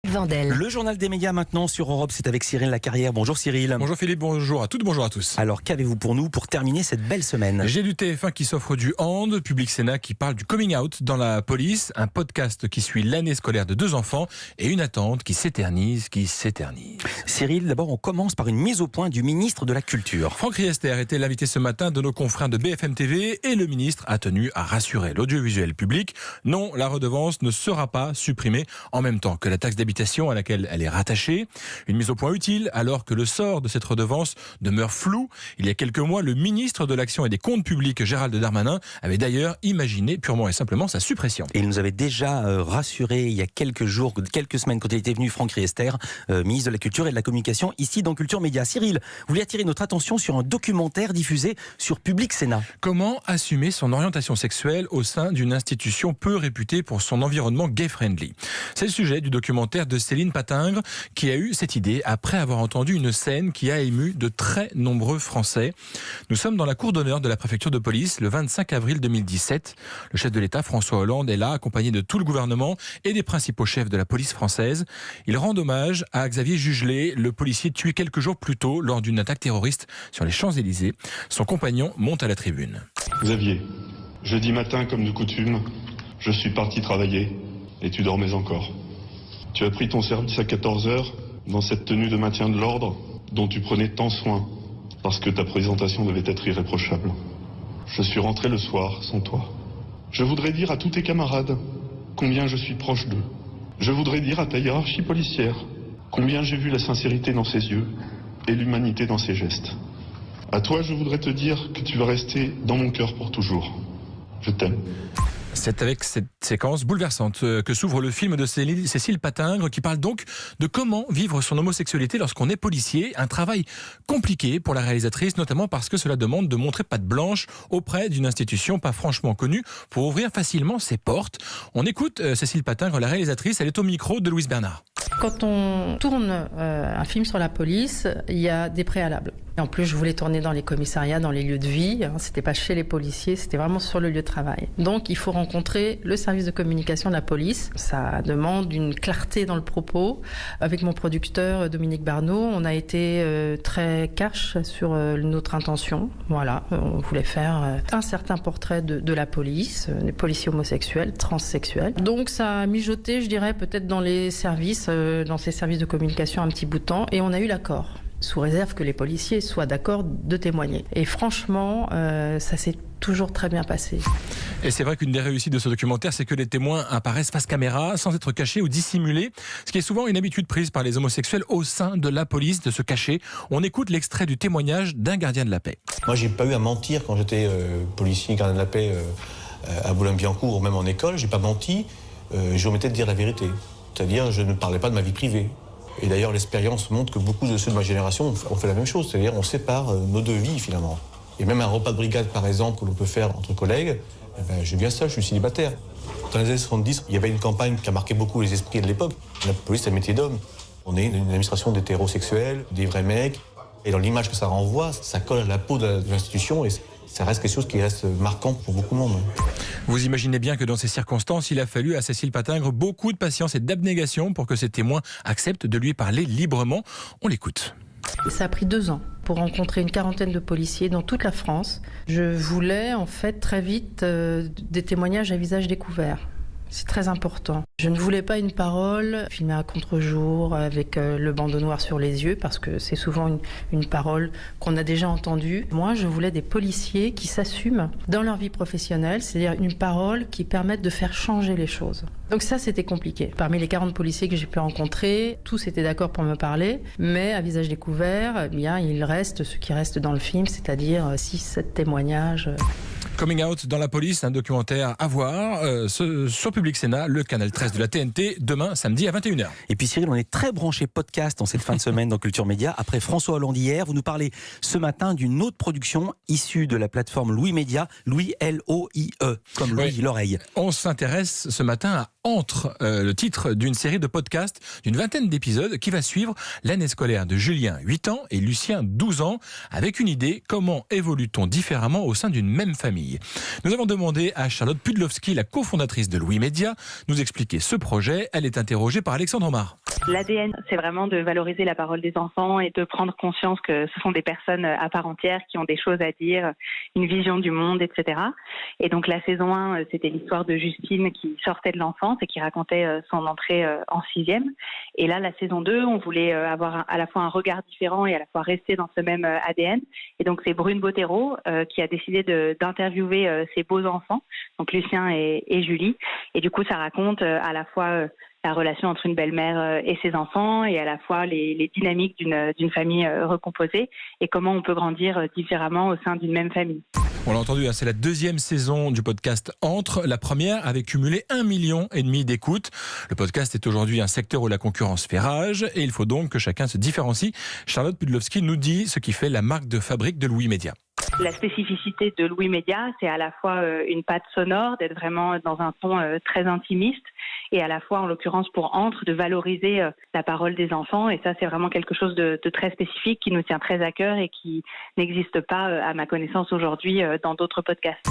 Philippe Vandel. Le journal des médias maintenant sur Europe, c'est avec Cyril Lacarrière. Bonjour Cyril. Bonjour Philippe, bonjour à toutes, bonjour à tous. Alors qu'avez-vous pour nous pour terminer cette belle semaine? J'ai du TF1 qui s'offre du hand, Public Sénat qui parle du coming out dans la police, un podcast qui suit l'année scolaire de 2 enfants et une attente qui s'éternise. Cyril, d'abord on commence par une mise au point du ministre de la Culture. Franck Riester était l'invité ce matin de nos confrères de BFM TV et le ministre a tenu à rassurer l'audiovisuel public. Non, la redevance ne sera pas supprimée en même temps que la taxe d'habitation à laquelle elle est rattachée. Une mise au point utile alors que le sort de cette redevance demeure flou. Il y a quelques mois, le ministre de l'Action et des Comptes Publics, Gérald Darmanin, avait d'ailleurs imaginé purement et simplement sa suppression. Et il nous avait déjà rassuré il y a quelques jours, quelques semaines, quand il était venu, Franck Riester, ministre de la Culture et de la Communication, ici dans Culture Média. Cyril, vous voulez attirer notre attention sur un documentaire diffusé sur Public Sénat. Comment assumer son orientation sexuelle au sein d'une institution peu réputée pour son environnement gay-friendly? C'est le sujet du documentaire de Céline Patingre qui a eu cette idée après avoir entendu une scène qui a ému de très nombreux Français. Nous sommes dans la cour d'honneur de la préfecture de police le 25 avril 2017. Le chef de l'État, François Hollande, est là, accompagné de tout le gouvernement et des principaux chefs de la police française. Il rend hommage à Xavier Jugelé, le policier tué quelques jours plus tôt lors d'une attaque terroriste sur les Champs-Élysées. Son compagnon monte à la tribune. Xavier, jeudi matin, comme de coutume, je suis parti travailler et tu dormais encore. Tu as pris ton service à 14h dans cette tenue de maintien de l'ordre dont tu prenais tant soin parce que ta présentation devait être irréprochable. Je suis rentré le soir sans toi. Je voudrais dire à tous tes camarades combien je suis proche d'eux. Je voudrais dire à ta hiérarchie policière combien j'ai vu la sincérité dans ses yeux et l'humanité dans ses gestes. À toi, je voudrais te dire que tu vas rester dans mon cœur pour toujours. Je t'aime. C'est avec cette séquence bouleversante que s'ouvre le film de Cécile Patingre qui parle donc de comment vivre son homosexualité lorsqu'on est policier. Un travail compliqué pour la réalisatrice, notamment parce que cela demande de montrer patte blanche auprès d'une institution pas franchement connue pour ouvrir facilement ses portes. On écoute Cécile Patingre, la réalisatrice, elle est au micro de Louise Bernard. Quand on tourne un film sur la police, il y a des préalables. Et en plus, je voulais tourner dans les commissariats, dans les lieux de vie. C'était pas chez les policiers, c'était vraiment sur le lieu de travail. Donc, il faut rencontrer le service de communication de la police. Ça demande une clarté dans le propos. Avec mon producteur Dominique Barneau, on a été très cash sur notre intention. Voilà, on voulait faire un certain portrait de la police, des policiers homosexuels, transsexuels. Donc, ça a mijoté, je dirais, peut-être dans les services, dans ces services de communication un petit bout de temps, et on a eu l'accord. Sous réserve que les policiers soient d'accord de témoigner. Et franchement, ça s'est toujours très bien passé. Et c'est vrai qu'une des réussites de ce documentaire, c'est que les témoins apparaissent face caméra, sans être cachés ou dissimulés, ce qui est souvent une habitude prise par les homosexuels au sein de la police de se cacher. On écoute l'extrait du témoignage d'un gardien de la paix. Moi, j'ai pas eu à mentir quand j'étais policier, gardien de la paix à Boulogne-Billancourt ou même en école. J'ai pas menti. Je omettais de dire la vérité. C'est-à-dire, je ne parlais pas de ma vie privée. Et d'ailleurs, l'expérience montre que beaucoup de ceux de ma génération ont fait la même chose. C'est-à-dire, on sépare nos deux vies, finalement. Et même un repas de brigade, par exemple, que l'on peut faire entre collègues, j'ai bien ça, je suis célibataire. Dans les années 70, il y avait une campagne qui a marqué beaucoup les esprits de l'époque. La police, c'est un métier d'homme. On est une administration d'hétérosexuels, des vrais mecs. Et dans l'image que ça renvoie, ça colle à la peau de l'institution et ça reste quelque chose qui reste marquant pour beaucoup de monde. Vous imaginez bien que dans ces circonstances, il a fallu à Cécile Patingre beaucoup de patience et d'abnégation pour que ses témoins acceptent de lui parler librement. On l'écoute. Ça a pris 2 ans pour rencontrer une quarantaine de policiers dans toute la France. Je voulais en fait très vite des témoignages à visage découvert. C'est très important. Je ne voulais pas une parole filmée à contre-jour avec le bandeau noir sur les yeux parce que c'est souvent une parole qu'on a déjà entendue. Moi, je voulais des policiers qui s'assument dans leur vie professionnelle, c'est-à-dire une parole qui permette de faire changer les choses. Donc ça, c'était compliqué. Parmi les 40 policiers que j'ai pu rencontrer, tous étaient d'accord pour me parler, mais à visage découvert, eh bien, il reste ce qui reste dans le film, c'est-à-dire 6-7 témoignages. Coming Out dans la police, un documentaire à voir sur Public Sénat, le canal 13 de la TNT, demain samedi à 21h. Et puis Cyril, on est très branché podcast en cette fin de semaine dans Culture Média. Après François Hollande hier, vous nous parlez ce matin d'une autre production issue de la plateforme Louis Média, Louis L-O-I-E, comme Louis l'oreille. On s'intéresse ce matin à Entre, le titre d'une série de podcasts d'une vingtaine d'épisodes qui va suivre l'année scolaire de Julien, 8 ans, et Lucien, 12 ans, avec une idée: comment évolue-t-on différemment au sein d'une même famille? Nous avons demandé à Charlotte Pudlowski, la cofondatrice de Louis Média, nous expliquer ce projet. Elle est interrogée par Alexandre Omar. L'ADN, c'est vraiment de valoriser la parole des enfants et de prendre conscience que ce sont des personnes à part entière qui ont des choses à dire, une vision du monde, etc. Et donc la saison 1, c'était l'histoire de Justine qui sortait de l'enfance et qui racontait son entrée en 6e. Et là, la saison 2, on voulait avoir à la fois un regard différent et à la fois rester dans ce même ADN. Et donc c'est Brune Bottero qui a décidé d'interviewer ces beaux enfants, donc Lucien et Julie. Et du coup, ça raconte à la fois la relation entre une belle-mère et ses enfants et à la fois les dynamiques d'une famille recomposée et comment on peut grandir différemment au sein d'une même famille. On l'a entendu, c'est la 2e saison du podcast Entre. La première avait cumulé 1,5 million d'écoutes. Le podcast est aujourd'hui un secteur où la concurrence fait rage et il faut donc que chacun se différencie. Charlotte Pudlowski nous dit ce qui fait la marque de fabrique de Louis Média. La spécificité de Louis Média, c'est à la fois une patte sonore, d'être vraiment dans un ton très intimiste, et à la fois, en l'occurrence pour Entre, de valoriser la parole des enfants. Et ça, c'est vraiment quelque chose de très spécifique qui nous tient très à cœur et qui n'existe pas, à ma connaissance, aujourd'hui dans d'autres podcasts.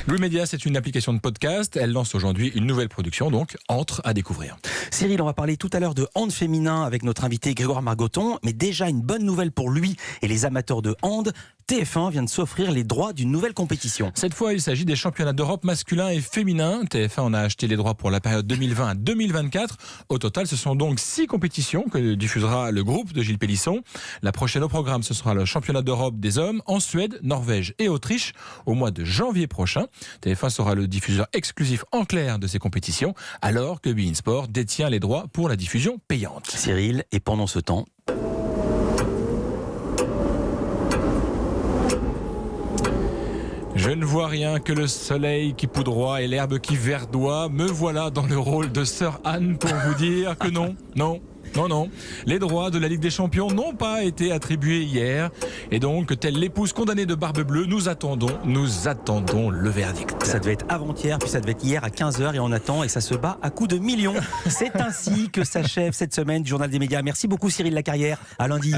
Louis Média, c'est une application de podcast. Elle lance aujourd'hui une nouvelle production, donc Entre, à découvrir. Cyril, on va parler tout à l'heure de hand féminin avec notre invité Grégoire Margoton. Mais déjà, une bonne nouvelle pour lui et les amateurs de hand. TF1 vient de s'offrir les droits d'une nouvelle compétition. Cette fois, il s'agit des championnats d'Europe masculins et féminins. TF1 en a acheté les droits pour la période 2020 à 2024. Au total, ce sont donc 6 compétitions que diffusera le groupe de Gilles Pélisson. La prochaine au programme, ce sera le championnat d'Europe des hommes en Suède, Norvège et Autriche au mois de janvier prochain. TF1 sera le diffuseur exclusif en clair de ces compétitions, alors que beIN Sport détient les droits pour la diffusion payante. Cyril, et pendant ce temps... Je ne vois rien que le soleil qui poudroie et l'herbe qui verdoie. Me voilà dans le rôle de Sœur Anne pour vous dire que non. Les droits de la Ligue des Champions n'ont pas été attribués hier. Et donc, telle l'épouse condamnée de Barbe Bleue, nous attendons le verdict. Ça devait être avant-hier, puis ça devait être hier à 15h et on attend et ça se bat à coups de millions. C'est ainsi que s'achève cette semaine du Journal des Médias. Merci beaucoup Cyril Lacarrière. À lundi.